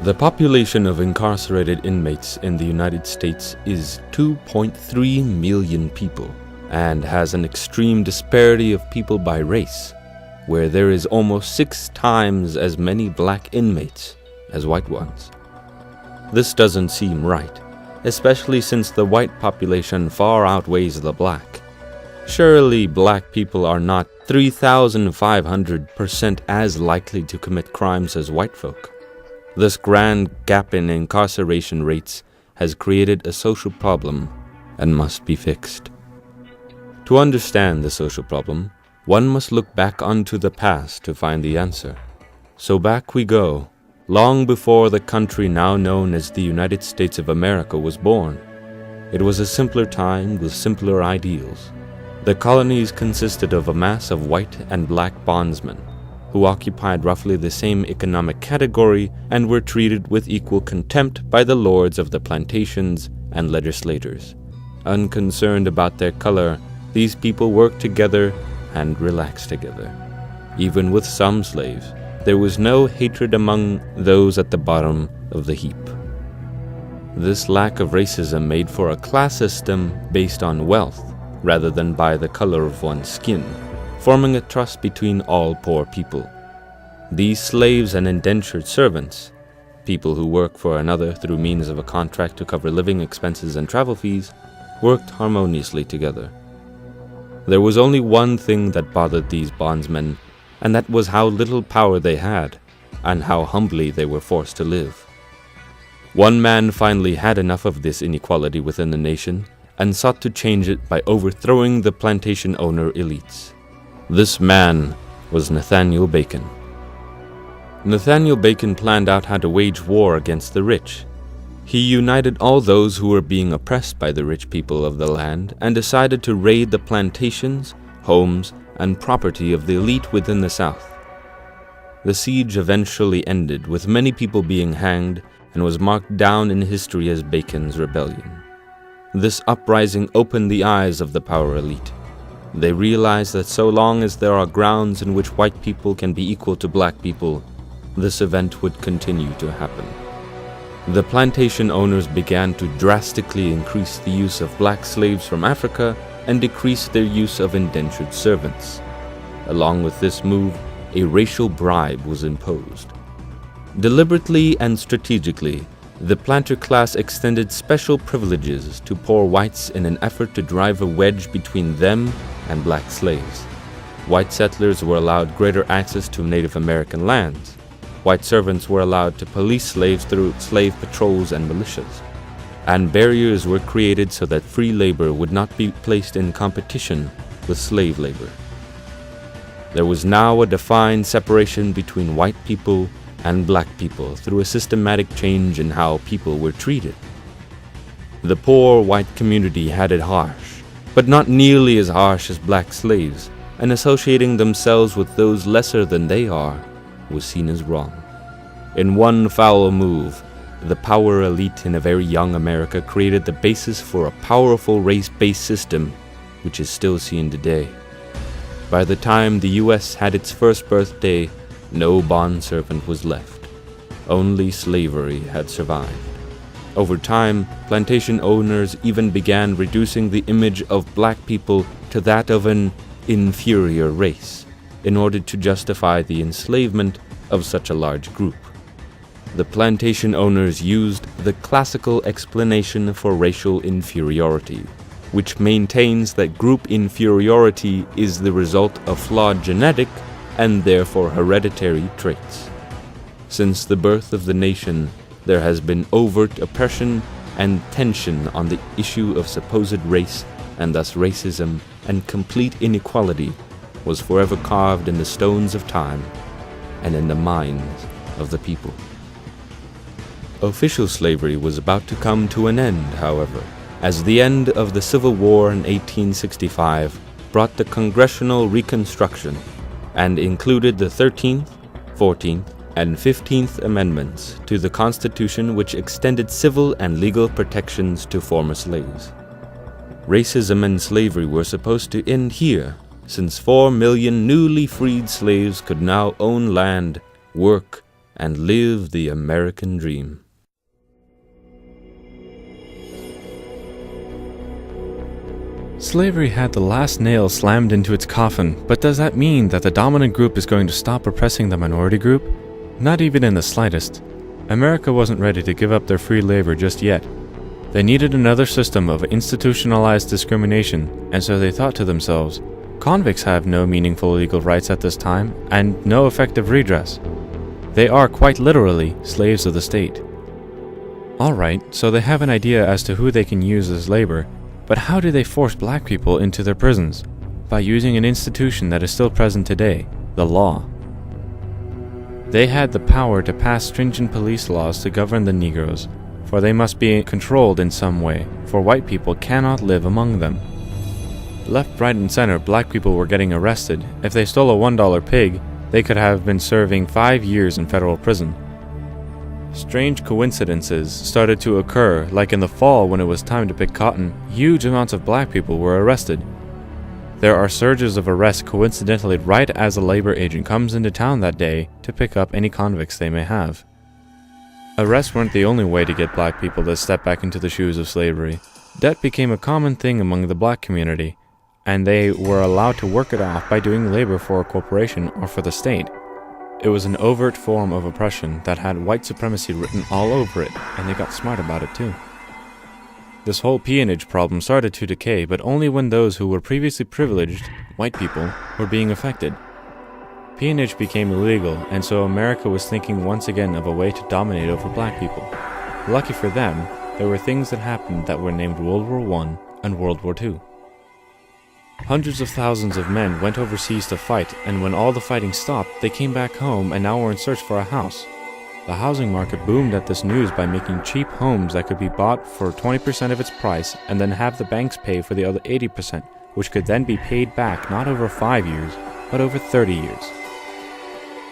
The population of incarcerated inmates in the United States is 2.3 million people and has an extreme disparity of people by race, where there is almost 6 times as many black inmates as white ones. This doesn't seem right, especially since the white population far outweighs the black. Surely black people are not 3,500% as likely to commit crimes as white folk. This grand gap in incarceration rates has created a social problem and must be fixed. To understand the social problem, one must look back onto the past to find the answer. So back we go, long before the country now known as the United States of America was born. It was a simpler time with simpler ideals. The colonies consisted of a mass of white and black bondsmen, who occupied roughly the same economic category and were treated with equal contempt by the lords of the plantations and legislators. Unconcerned about their color, these people worked together and relaxed together. Even with some slaves, there was no hatred among those at the bottom of the heap. This lack of racism made for a class system based on wealth rather than by the color of one's skin, forming a trust between all poor people. These slaves and indentured servants, people who work for another through means of a contract to cover living expenses and travel fees, worked harmoniously together. There was only one thing that bothered these bondsmen, and that was how little power they had, and how humbly they were forced to live. One man finally had enough of this inequality within the nation, and sought to change it by overthrowing the plantation owner elites. This man was Nathaniel Bacon. Nathaniel Bacon planned out how to wage war against the rich. He united all those who were being oppressed by the rich people of the land and decided to raid the plantations, homes, and property of the elite within the South. The siege eventually ended with many people being hanged and was marked down in history as Bacon's Rebellion. This uprising opened the eyes of the power elite. They realized that so long as there are grounds in which white people can be equal to black people, this event would continue to happen. The plantation owners began to drastically increase the use of black slaves from Africa and decrease their use of indentured servants. Along with this move, a racial bribe was imposed. Deliberately and strategically, the planter class extended special privileges to poor whites in an effort to drive a wedge between them and black slaves. White settlers were allowed greater access to Native American lands. White servants were allowed to police slaves through slave patrols and militias. And barriers were created so that free labor would not be placed in competition with slave labor. There was now a defined separation between white people and black people through a systematic change in how people were treated. The poor white community had it harsh, but not nearly as harsh as black slaves, and associating themselves with those lesser than they are was seen as wrong. In one foul move, the power elite in a very young America created the basis for a powerful race-based system which is still seen today. By the time the U.S. had its first birthday, no bondservant was left. Only slavery had survived. Over time, plantation owners even began reducing the image of black people to that of an inferior race, in order to justify the enslavement of such a large group. The plantation owners used the classical explanation for racial inferiority, which maintains that group inferiority is the result of flawed genetic and therefore hereditary traits. Since the birth of the nation, there has been overt oppression and tension on the issue of supposed race, and thus racism and complete inequality was forever carved in the stones of time and in the minds of the people. Official slavery was about to come to an end, however, as the end of the Civil War in 1865 brought the Congressional Reconstruction and included the 13th, 14th, and 15th Amendments to the Constitution, which extended civil and legal protections to former slaves. Racism and slavery were supposed to end here, since 4 million newly freed slaves could now own land, work, and live the American dream. Slavery had the last nail slammed into its coffin, but does that mean that the dominant group is going to stop oppressing the minority group? Not even in the slightest. America wasn't ready to give up their free labor just yet. They needed another system of institutionalized discrimination, and so they thought to themselves, convicts have no meaningful legal rights at this time, and no effective redress. They are quite literally slaves of the state. Alright, so they have an idea as to who they can use as labor, but how do they force black people into their prisons? By using an institution that is still present today, the law. They had the power to pass stringent police laws to govern the Negroes, for they must be controlled in some way, for white people cannot live among them. Left, right, and center, black people were getting arrested. If they stole a $1 pig, they could have been serving 5 years in federal prison. Strange coincidences started to occur, like in the fall when it was time to pick cotton, huge amounts of black people were arrested. There are surges of arrests coincidentally right as a labor agent comes into town that day to pick up any convicts they may have. Arrests weren't the only way to get black people to step back into the shoes of slavery. Debt became a common thing among the black community, and they were allowed to work it off by doing labor for a corporation or for the state. It was an overt form of oppression that had white supremacy written all over it, and they got smart about it too. This whole peonage problem started to decay, but only when those who were previously privileged, white people, were being affected. Peonage became illegal, and so America was thinking once again of a way to dominate over black people. Lucky for them, there were things that happened that were named World War I and World War II. Hundreds of thousands of men went overseas to fight, and when all the fighting stopped, they came back home and now were in search for a house. The housing market boomed at this news by making cheap homes that could be bought for 20% of its price and then have the banks pay for the other 80%, which could then be paid back not over 5 years, but over 30 years.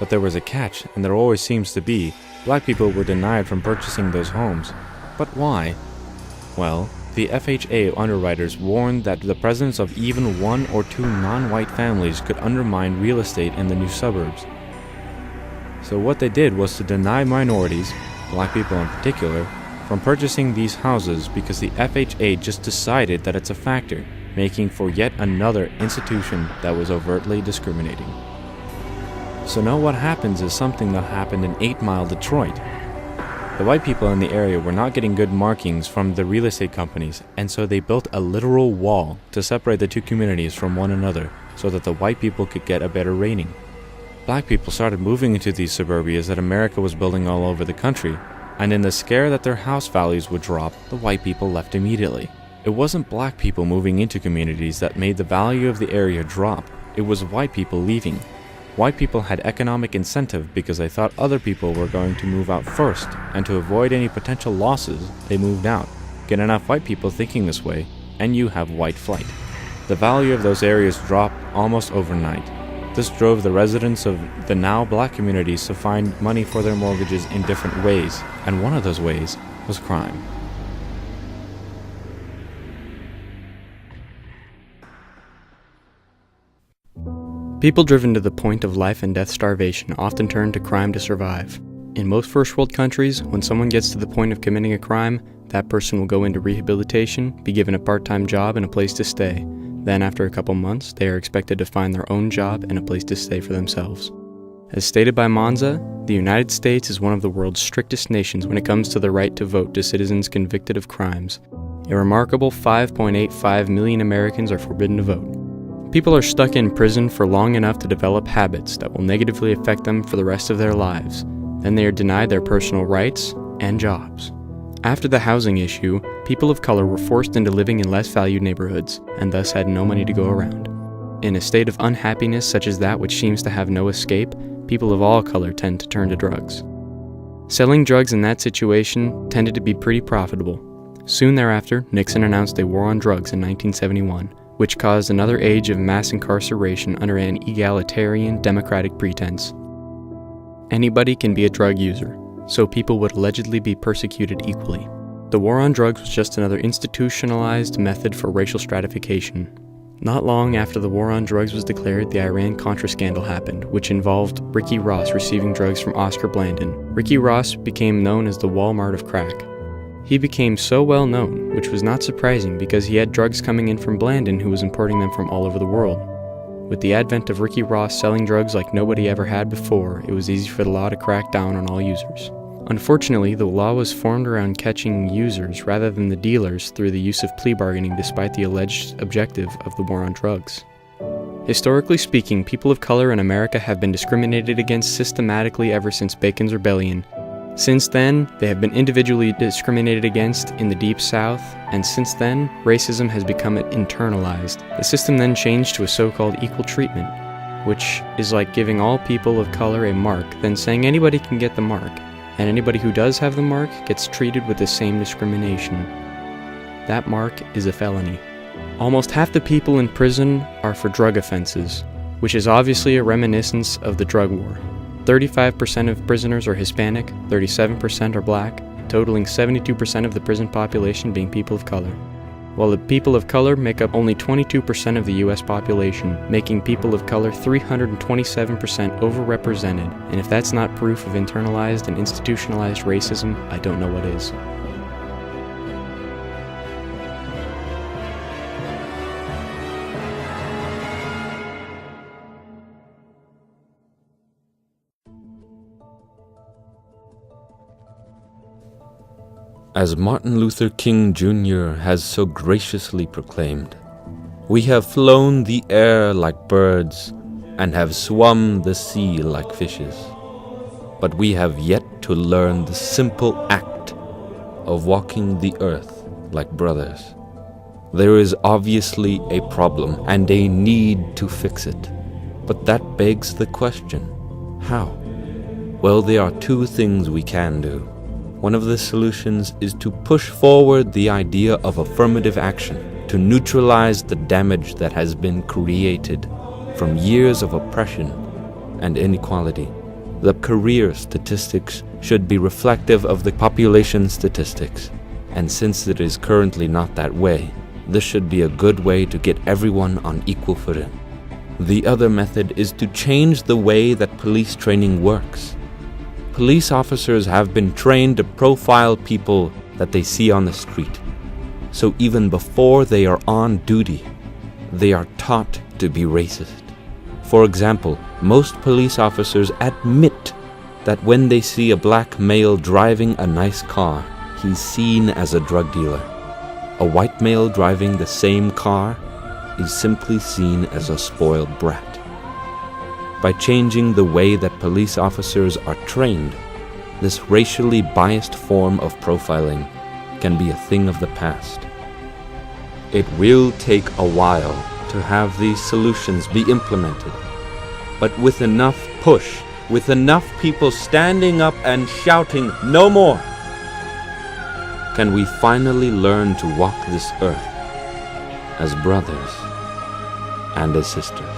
But there was a catch, and there always seems to be. Black people were denied from purchasing those homes. But why? Well, the FHA underwriters warned that the presence of even 1 or 2 non-white families could undermine real estate in the new suburbs. So what they did was to deny minorities, black people in particular, from purchasing these houses because the FHA just decided that it's a factor, making for yet another institution that was overtly discriminating. So now what happens is something that happened in 8 Mile, Detroit. The white people in the area were not getting good markings from the real estate companies, and so they built a literal wall to separate the two communities from one another so that the white people could get a better rating. Black people started moving into these suburbias that America was building all over the country, and in the scare that their house values would drop, the white people left immediately. It wasn't black people moving into communities that made the value of the area drop, it was white people leaving. White people had economic incentive because they thought other people were going to move out first, and to avoid any potential losses, they moved out. Get enough white people thinking this way, and you have white flight. The value of those areas dropped almost overnight. This drove the residents of the now black communities to find money for their mortgages in different ways, and one of those ways was crime. People driven to the point of life and death starvation often turn to crime to survive. In most first world countries, when someone gets to the point of committing a crime, that person will go into rehabilitation, be given a part-time job and a place to stay. Then after a couple months, they are expected to find their own job and a place to stay for themselves. As stated by Monza, the United States is one of the world's strictest nations when it comes to the right to vote to citizens convicted of crimes. A remarkable 5.85 million Americans are forbidden to vote. People are stuck in prison for long enough to develop habits that will negatively affect them for the rest of their lives. Then they are denied their personal rights and jobs. After the housing issue, people of color were forced into living in less valued neighborhoods, and thus had no money to go around. In a state of unhappiness such as that which seems to have no escape, people of all color tend to turn to drugs. Selling drugs in that situation tended to be pretty profitable. Soon thereafter, Nixon announced a war on drugs in 1971, which caused another age of mass incarceration under an egalitarian democratic pretense. Anybody can be a drug user, so people would allegedly be persecuted equally. The war on drugs was just another institutionalized method for racial stratification. Not long after the war on drugs was declared, the Iran-Contra scandal happened, which involved Ricky Ross receiving drugs from Oscar Blandon. Ricky Ross became known as the Walmart of crack. He became so well known, which was not surprising because he had drugs coming in from Blandon who was importing them from all over the world. With the advent of Ricky Ross selling drugs like nobody ever had before, it was easy for the law to crack down on all users. Unfortunately, the law was formed around catching users rather than the dealers through the use of plea bargaining despite the alleged objective of the war on drugs. Historically speaking, people of color in America have been discriminated against systematically ever since Bacon's Rebellion. Since then, they have been individually discriminated against in the Deep South, and since then, racism has become internalized. The system then changed to a so-called equal treatment, which is like giving all people of color a mark, then saying anybody can get the mark, and anybody who does have the mark gets treated with the same discrimination. That mark is a felony. Almost half the people in prison are for drug offenses, which is obviously a reminiscence of the drug war. 35% of prisoners are Hispanic, 37% are black, totaling 72% of the prison population being people of color. While the people of color make up only 22% of the US population, making people of color 327% overrepresented, and if that's not proof of internalized and institutionalized racism, I don't know what is. As Martin Luther King Jr. has so graciously proclaimed, "We have flown the air like birds and have swum the sea like fishes, but we have yet to learn the simple act of walking the earth like brothers." There is obviously a problem and a need to fix it, but that begs the question, how? Well, there are two things we can do. One of the solutions is to push forward the idea of affirmative action to neutralize the damage that has been created from years of oppression and inequality. The career statistics should be reflective of the population statistics, and since it is currently not that way, this should be a good way to get everyone on equal footing. The other method is to change the way that police training works. Police officers have been trained to profile people that they see on the street. So even before they are on duty, they are taught to be racist. For example, most police officers admit that when they see a black male driving a nice car, he's seen as a drug dealer. A white male driving the same car is simply seen as a spoiled brat. By changing the way that police officers are trained, this racially biased form of profiling can be a thing of the past. It will take a while to have these solutions be implemented, but with enough push, with enough people standing up and shouting, "No more!" can we finally learn to walk this earth as brothers and as sisters.